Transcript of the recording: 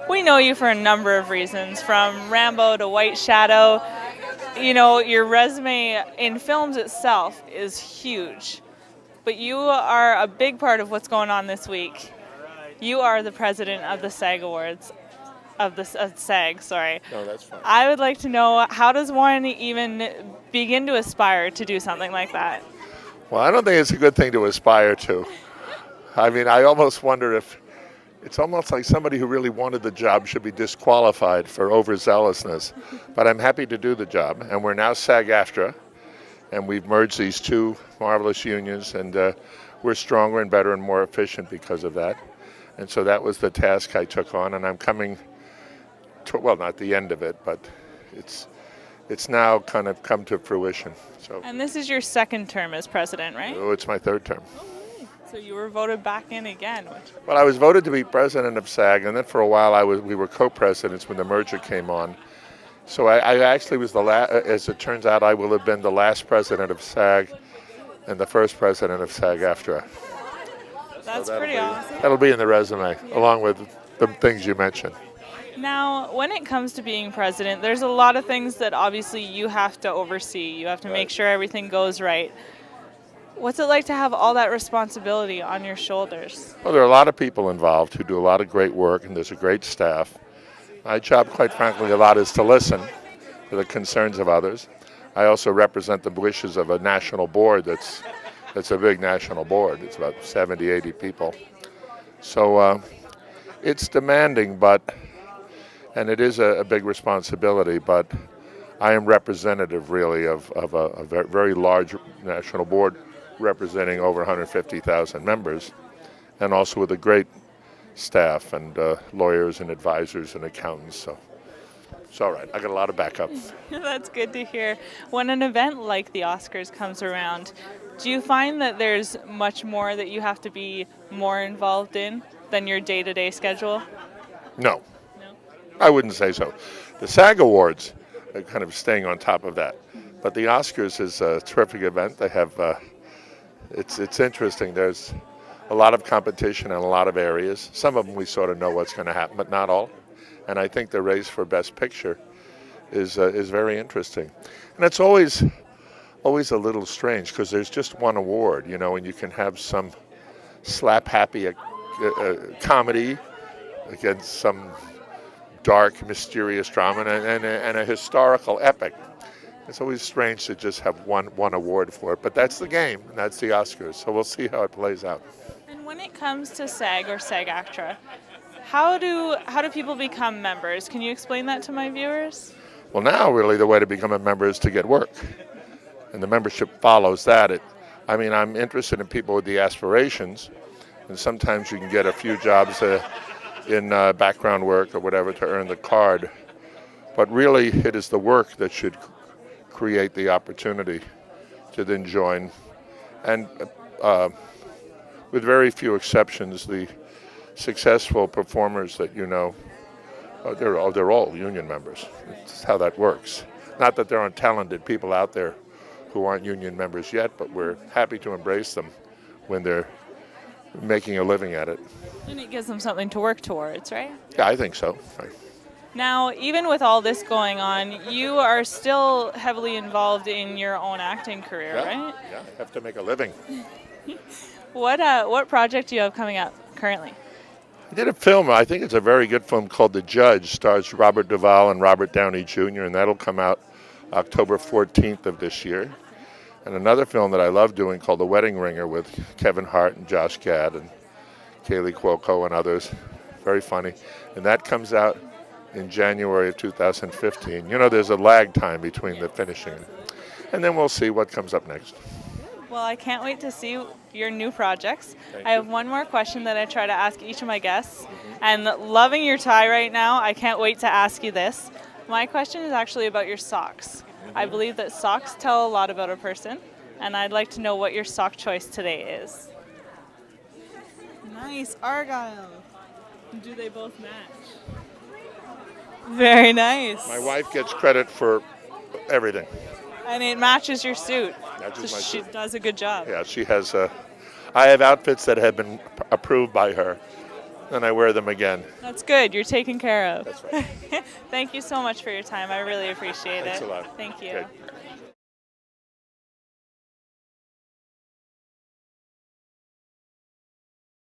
We know you for a number of reasons, from Rambo to White Shadow. You know, your resume in films itself is huge, but you are a big part of what's going on this week. You are the president of the SAG Awards, of SAG, sorry. No, that's fine. I would like to know, how does one even begin to aspire to do something like that? Well, I don't think it's a good thing to aspire to. I mean, I almost wonder if it's almost like somebody who really wanted the job should be disqualified for overzealousness. But I'm happy to do the job, and we're now SAG-AFTRA, and we've merged these two marvelous unions, and we're stronger and better and more efficient because of that. And so that was the task I took on, and I'm coming to, well, not the end of it, but it's now kind of come to fruition. So. And this is your second term as president, right? Oh, it's my third term. So you were voted back in again. Well, I was voted to be president of SAG, and then for a while we were co-presidents when the merger came on. So I actually was the last, as it turns out, I will have been the last president of SAG and the first president of SAG-AFTRA. That's pretty awesome. That'll be in the resume, along with the things you mentioned. Now, when it comes to being president, there's a lot of things that obviously you have to oversee. You have to make sure everything goes right. What's it like to have all that responsibility on your shoulders? Well, there are a lot of people involved who do a lot of great work, and there's a great staff. My job, quite frankly, a lot is to listen to the concerns of others. I also represent the wishes of a national board that's a big national board. It's about 70, 80 people. So it's demanding, and it is a big responsibility, but I am representative, really, of a very large national board representing over 150,000 members, and also with a great staff and lawyers and advisors and accountants. So it's all right. I got a lot of backup. That's good to hear. When an event like the Oscars comes around, do you find that there's much more that you have to be more involved in than your day-to-day schedule? No. I wouldn't say so. The SAG Awards are kind of staying on top of that. But the Oscars is a terrific event. They have, it's interesting. There's a lot of competition in a lot of areas. Some of them we sort of know what's going to happen, but not all. And I think the race for Best Picture is very interesting. And it's always a little strange because there's just one award, you know, and you can have some slap-happy comedy against some dark, mysterious drama and a historical epic. It's always strange to just have one award for it, but that's the game, and that's the Oscars, so we'll see how it plays out. And when it comes to SAG or SAG-AFTRA, how do people become members? Can you explain that to my viewers? Well, now really the way to become a member is to get work, and the membership follows that. I'm interested in people with the aspirations, and sometimes you can get a few jobs in background work or whatever to earn the card. But really, it is the work that should create the opportunity to then join. And with very few exceptions, the successful performers that you know, they're all union members. That's how that works. Not that there aren't talented people out there who aren't union members yet, but we're happy to embrace them when they're making a living at it. And it gives them something to work towards, right? Yeah, I think so. Right. Now, even with all this going on, you are still heavily involved in your own acting career, right? Yeah, I have to make a living. What project do you have coming up currently? I did a film, I think it's a very good film called The Judge, stars Robert Duvall and Robert Downey Jr., and that'll come out October 14th of this year. And another film that I love doing called The Wedding Ringer with Kevin Hart and Josh Gad and Kaylee Cuoco and others. Very funny. And that comes out in January of 2015. You know, there's a lag time between the finishing. And then we'll see what comes up next. Well, I can't wait to see your new projects. I have one more question that I try to ask each of my guests. And loving your tie right now, I can't wait to ask you this. My question is actually about your socks. I believe that socks tell a lot about a person, and I'd like to know what your sock choice today is. Nice, Argyle. Do they both match? Very nice. My wife gets credit for everything. And it matches your suit. Matches so my she suit. does a good job. Yeah, she has I have outfits that have been approved by her, and I wear them again. That's good. You're taken care of. That's right. Thank you so much for your time. I really appreciate Thanks it. a lot. Thank you. Good.